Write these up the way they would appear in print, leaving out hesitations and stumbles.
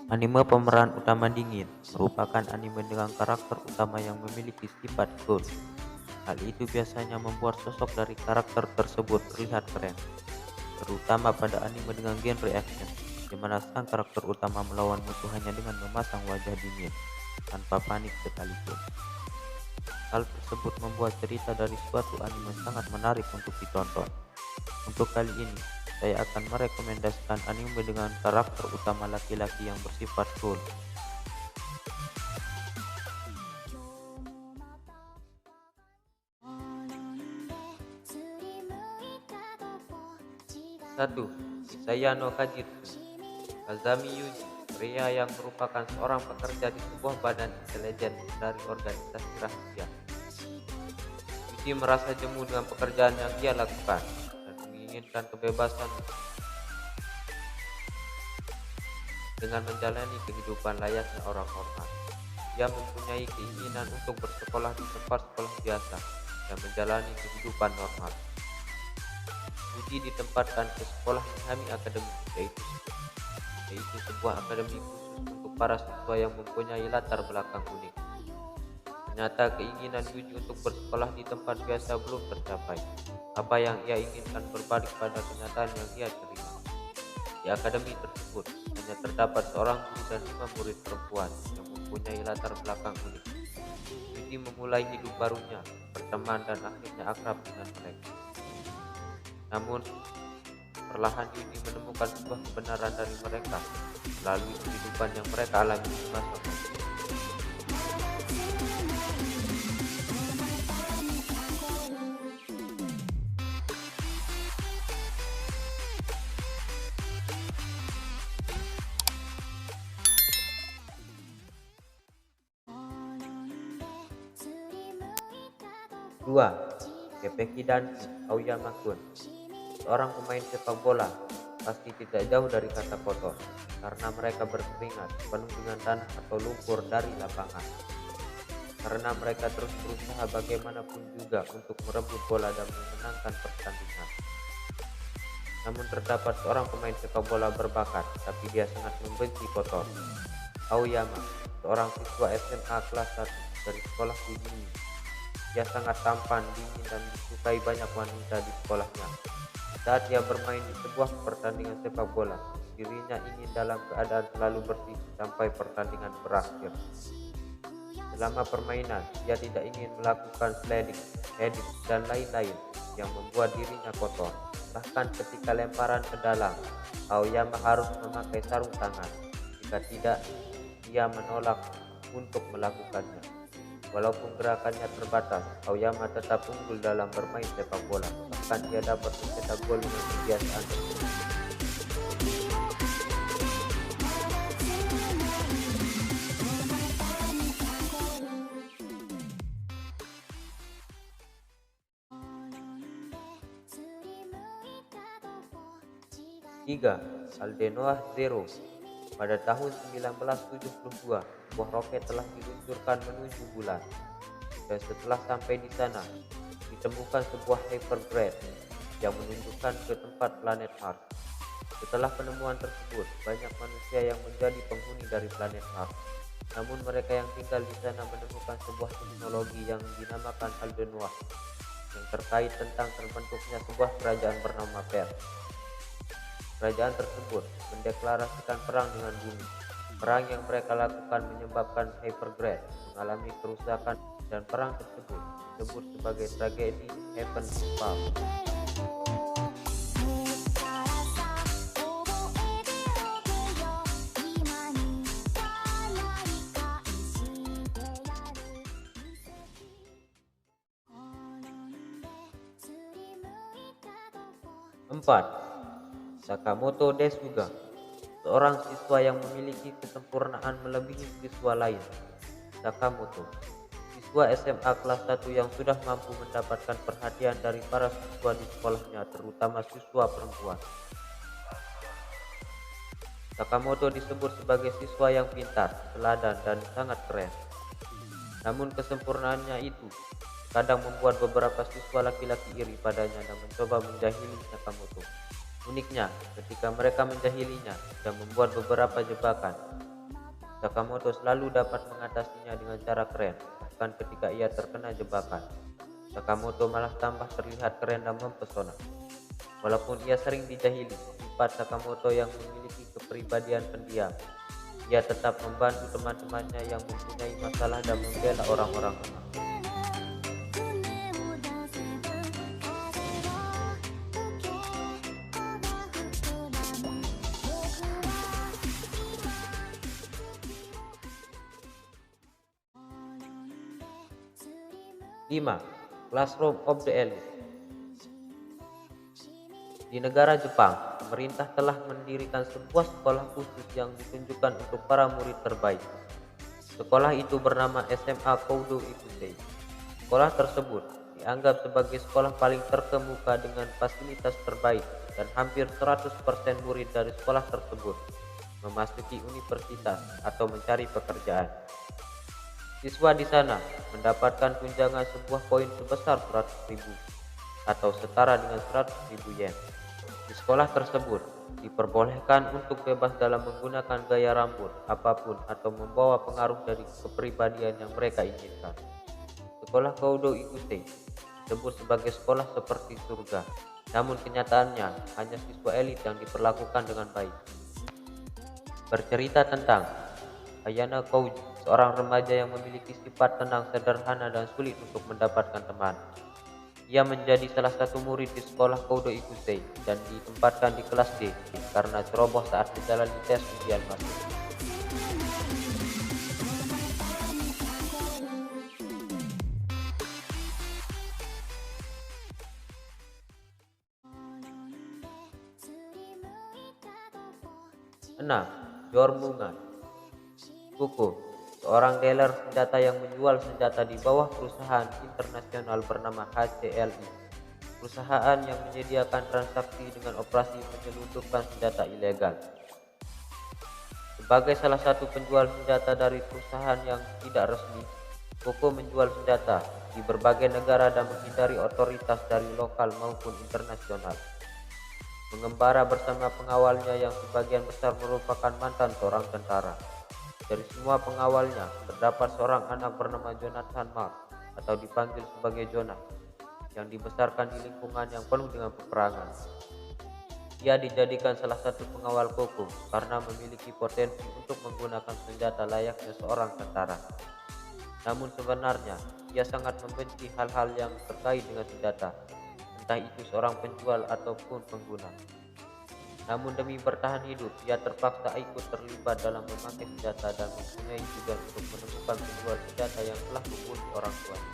Anime pemeran utama dingin merupakan anime dengan karakter utama yang memiliki sifat cool. Hal itu biasanya membuat sosok dari karakter tersebut terlihat keren, terutama pada anime dengan genre action, di mana sang karakter utama melawan musuh hanya dengan memasang wajah dingin tanpa panik sekalipun. Hal tersebut membuat cerita dari suatu anime sangat menarik untuk ditonton. Untuk kali ini, saya akan merekomendasikan anime dengan karakter utama laki-laki yang bersifat cool. 1. Isaya no Kajitsu. Kazami Yuji, pria yang merupakan seorang pekerja di sebuah badan intelijen dari organisasi rahasia. Yuji merasa jemu dengan pekerjaan yang ia lakukan dan menginginkan kebebasan dengan menjalani kehidupan layaknya orang normal. Ia mempunyai keinginan untuk bersekolah di tempat sekolah biasa dan menjalani kehidupan normal. Yuji ditempatkan ke sekolah Mihami Academy, yaitu sebuah akademi khusus untuk para siswa yang mempunyai latar belakang unik. Ternyata keinginan Yuji untuk bersekolah di tempat biasa belum tercapai. Apa yang ia inginkan berbalik pada kenyataan yang ia terima. Di akademi tersebut hanya terdapat seorang guru dan 5 murid perempuan yang mempunyai latar belakang unik. Yuji memulai hidup barunya, berteman dan akhirnya akrab dengan mereka. Namun, perlahan Yuji menemukan sebuah kebenaran dari mereka melalui kehidupan yang mereka alami di masa muda. 2. Kepeki Danshi Aoyama-kun. Seorang pemain sepak bola pasti tidak jauh dari kata kotor karena mereka berkeringat penuh dengan tanah atau lumpur dari lapangan. Karena mereka terus berusaha bagaimanapun juga untuk merebut bola dan memenangkan pertandingan. Namun terdapat seorang pemain sepak bola berbakat, tapi dia sangat membenci kotor. Aoyama, seorang siswa SMA kelas 1 dari sekolah Fujimi. Dia sangat tampan, dingin, dan disukai banyak wanita di sekolahnya. Saat dia bermain di sebuah pertandingan sepak bola, dirinya ingin dalam keadaan selalu bersih sampai pertandingan berakhir. Selama permainan, dia tidak ingin melakukan sliding, heading, dan lain-lain yang membuat dirinya kotor. Bahkan ketika lemparan ke dalam, Aoyama harus memakai sarung tangan. Jika tidak, dia menolak untuk melakukannya. Walaupun gerakannya terbatas, Aoyama tetap unggul dalam bermain sepak bola. Bahkan dia dapat mencetak gol dengan kebiasaan tersebut. 3. Aldenoah Zero. Pada tahun 1972, sebuah roket telah diluncurkan menuju bulan. Dan setelah sampai di sana, ditemukan sebuah hypergrade yang menunjukkan ke tempat planet Mars. Setelah penemuan tersebut, banyak manusia yang menjadi penghuni dari planet Mars. Namun mereka yang tinggal di sana menemukan sebuah teknologi yang dinamakan Aldenoah, yang terkait tentang terbentuknya sebuah kerajaan bernama Per. Kerajaan tersebut mendeklarasikan perang dengan bumi. Perang yang mereka lakukan menyebabkan hypergrade mengalami kerusakan dan perang tersebut disebut sebagai tragedi Heaven Fall. 4. Sakamoto Desuga, seorang siswa yang memiliki kesempurnaan melebihi siswa lain. Sakamoto, siswa SMA kelas 1 yang sudah mampu mendapatkan perhatian dari para siswa di sekolahnya, terutama siswa perempuan. Sakamoto disebut sebagai siswa yang pintar, teladan, dan sangat keren. Namun kesempurnaannya itu kadang membuat beberapa siswa laki-laki iri padanya dan mencoba menjahili Sakamoto. Uniknya, ketika mereka menjahilinya dan membuat beberapa jebakan, Sakamoto selalu dapat mengatasinya dengan cara keren, bahkan ketika ia terkena jebakan. Sakamoto malah tambah terlihat keren dan mempesona. Walaupun ia sering dijahili, sifat Sakamoto yang memiliki kepribadian pendiam, ia tetap membantu teman-temannya yang mempunyai masalah dan membela orang-orang lemah. Lima, Classroom of the Elite. Di negara Jepang, pemerintah telah mendirikan sebuah sekolah khusus yang ditunjukkan untuk para murid terbaik. Sekolah itu bernama SMA Koudo Ikusei. Sekolah tersebut dianggap sebagai sekolah paling terkemuka dengan fasilitas terbaik, dan hampir 100% murid dari sekolah tersebut memasuki universitas atau mencari pekerjaan. Siswa di sana mendapatkan tunjangan sebuah koin sebesar 100.000 atau setara dengan 100.000 yen. Di sekolah tersebut diperbolehkan untuk bebas dalam menggunakan gaya rambut apapun atau membawa pengaruh dari kepribadian yang mereka inginkan. Sekolah Koudo Ikusei disebut sebagai sekolah seperti surga, namun kenyataannya hanya siswa elit yang diperlakukan dengan baik. Bercerita tentang Ayana Kouji, seorang remaja yang memiliki sifat tenang, sederhana, dan sulit untuk mendapatkan teman. Ia menjadi salah satu murid di sekolah Koudo Ikusei dan ditempatkan di kelas D karena ceroboh saat menjalani tes ujian masuk. Enam, Jormungan. Kuku, seorang dealer senjata yang menjual senjata di bawah perusahaan internasional bernama HCLI. Perusahaan yang menyediakan transaksi dengan operasi menyelundupkan senjata ilegal. Sebagai salah satu penjual senjata dari perusahaan yang tidak resmi, Koko menjual senjata di berbagai negara dan menghindari otoritas dari lokal maupun internasional. Mengembara bersama pengawalnya yang sebagian besar merupakan mantan seorang tentara. Dari semua pengawalnya, terdapat seorang anak bernama Jonathan Mark atau dipanggil sebagai Jonah, yang dibesarkan di lingkungan yang penuh dengan peperangan. Ia dijadikan salah satu pengawal Koko karena memiliki potensi untuk menggunakan senjata layaknya seorang tentara. Namun sebenarnya, ia sangat membenci hal-hal yang terkait dengan senjata, entah itu seorang penjual ataupun pengguna. Namun demi bertahan hidup, ia terpaksa ikut terlibat dalam memakai senjata dan mempunyai tujuan untuk menemukan penjual senjata yang telah membunuh orang tuanya.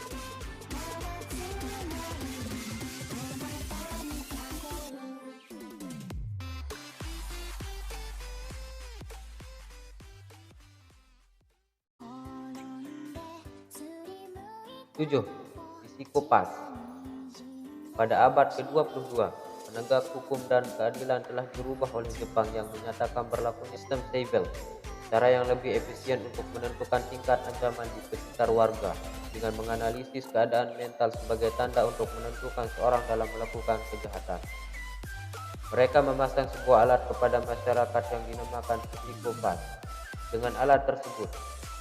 Tujuh, Psikopat. Pada abad ke-22, penegak hukum dan keadilan telah dirubah oleh Jepang yang menyatakan berlakunya sistem Seibel, cara yang lebih efisien untuk menentukan tingkat ancaman di sekitar warga dengan menganalisis keadaan mental sebagai tanda untuk menentukan seorang dalam melakukan kejahatan. Mereka memasang sebuah alat kepada masyarakat yang dinamakan psikopat. Dengan alat tersebut,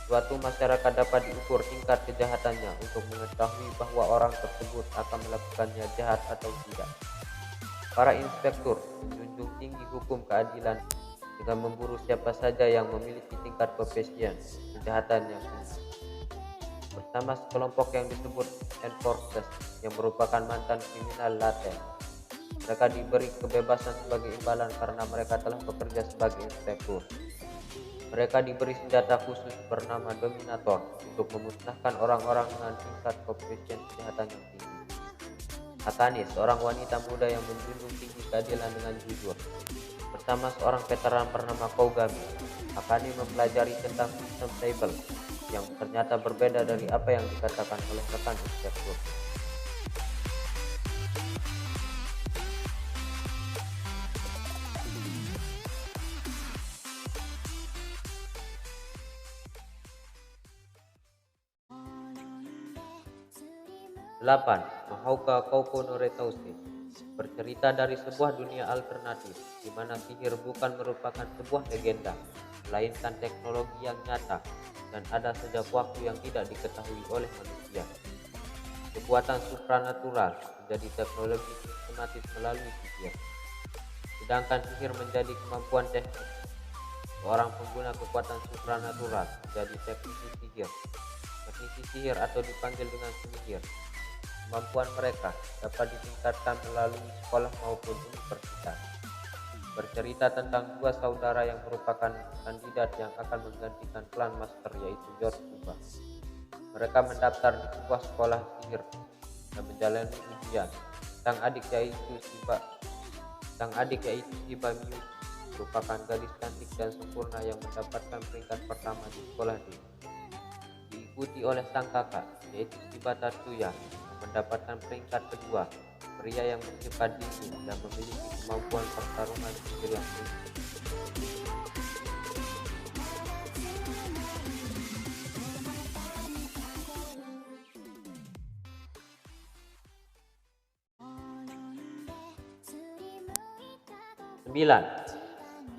suatu masyarakat dapat diukur tingkat kejahatannya untuk mengetahui bahwa orang tersebut akan melakukannya jahat atau tidak. Para inspektur menjunjung tinggi hukum keadilan dengan memburu siapa saja yang memiliki tingkat kepencian kejahatan yang tinggi. Bersama sekelompok yang disebut enforcers yang merupakan mantan kriminal laten, mereka diberi kebebasan sebagai imbalan karena mereka telah bekerja sebagai inspektur. Mereka diberi senjata khusus bernama Dominator untuk memusnahkan orang-orang dengan tingkat koefisien kejahatan yang tinggi. Akane, seorang wanita muda yang menjunjung tinggi keadilan dengan jujur, bersama seorang veteran bernama Kougami, Akane mempelajari tentang sistem Seibel yang ternyata berbeda dari apa yang dikatakan oleh rekan inspektur. Delapan, Mahouka Kouko no Retause. Bercerita dari sebuah dunia alternatif di mana sihir bukan merupakan sebuah legenda, melainkan teknologi yang nyata dan ada sejak waktu yang tidak diketahui oleh manusia. Kekuatan supranatural menjadi teknologi sistematis melalui sihir, sedangkan sihir menjadi kemampuan teknik. Seorang pengguna kekuatan supranatural menjadi teknisi sihir. Teknisi sihir atau dipanggil dengan penyihir. Kemampuan mereka dapat ditingkatkan melalui sekolah maupun universitas. Bercerita tentang dua saudara yang merupakan kandidat yang akan menggantikan Clan Master, yaitu George Cuba. Mereka mendaftar di sebuah sekolah sihir dan menjalani ujian. Sang adik yaitu Shiba Miyu merupakan gadis cantik dan sempurna yang mendapatkan peringkat pertama di sekolah ini. Diikuti oleh sang kakak yaitu Shiba Tatsuya yang mendapatkan peringkat kedua, pria yang bersifat dingin dan memiliki kemampuan pertarungan sihir yang tinggi. Sembilan,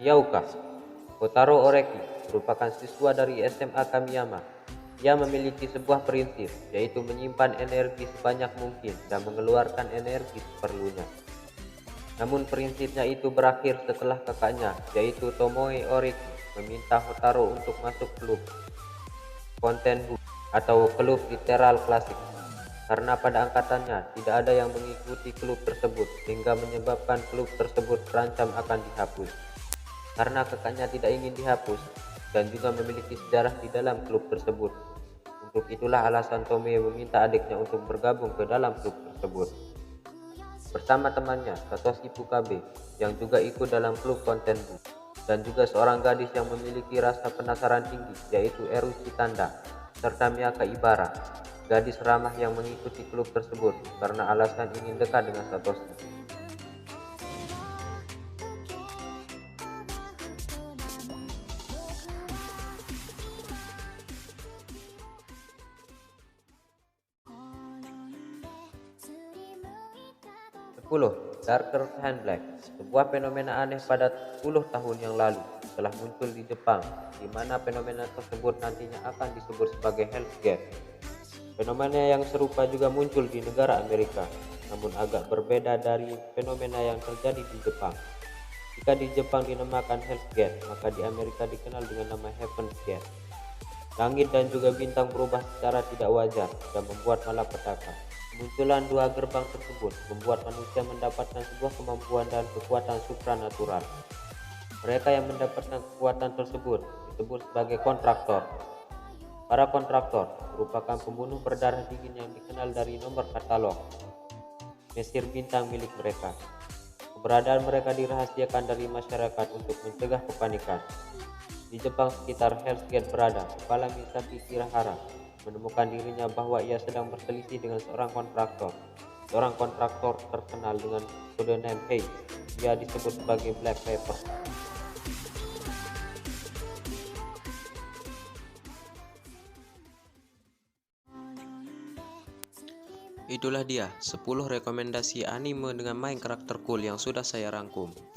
Hyauka. Kotaro Oreki merupakan siswa dari SMA Kamiyama. Ia memiliki sebuah prinsip, yaitu menyimpan energi sebanyak mungkin dan mengeluarkan energi seperlunya. Namun prinsipnya itu berakhir setelah kakaknya, yaitu Tomoe Oreki, meminta Hotaro untuk masuk klub Fontainebleau atau klub literal klasik. Karena pada angkatannya tidak ada yang mengikuti klub tersebut, sehingga menyebabkan klub tersebut terancam akan dihapus. Karena kakaknya tidak ingin dihapus dan juga memiliki sejarah di dalam klub tersebut. Untuk itulah alasan Tomoe meminta adiknya untuk bergabung ke dalam klub tersebut. Bersama temannya Satoshi Fukabe yang juga ikut dalam klub Fontainebleau, dan juga seorang gadis yang memiliki rasa penasaran tinggi yaitu Eru Shitanda, serta Miyaka Ibara, gadis ramah yang mengikuti klub tersebut karena alasan ingin dekat dengan Satoshi. Darker Hand Black, sebuah fenomena aneh pada 10 tahun yang lalu telah muncul di Jepang, di mana fenomena tersebut nantinya akan disebut sebagai Hell's Gate. Fenomena yang serupa juga muncul di negara Amerika, namun agak berbeda dari fenomena yang terjadi di Jepang. Jika di Jepang dinamakan Hell's Gate, maka di Amerika dikenal dengan nama Heaven's Gate. Langit dan juga bintang berubah secara tidak wajar dan membuat malapetaka. Kemunculan dua gerbang tersebut membuat manusia mendapatkan sebuah kemampuan dan kekuatan supranatural. Mereka yang mendapatkan kekuatan tersebut disebut sebagai kontraktor. Para kontraktor merupakan pembunuh berdarah dingin yang dikenal dari nomor katalog Mesir bintang milik mereka. Keberadaan mereka dirahasiakan dari masyarakat untuk mencegah kepanikan. Di Jepang sekitar Hell's Gate berada, kepala Misaki Shirahara menemukan dirinya bahwa ia sedang berselisih dengan seorang kontraktor. Seorang kontraktor terkenal dengan pseudonym Hei. Dia disebut sebagai Black Pepper. Itulah dia 10 rekomendasi anime dengan main karakter cool yang sudah saya rangkum.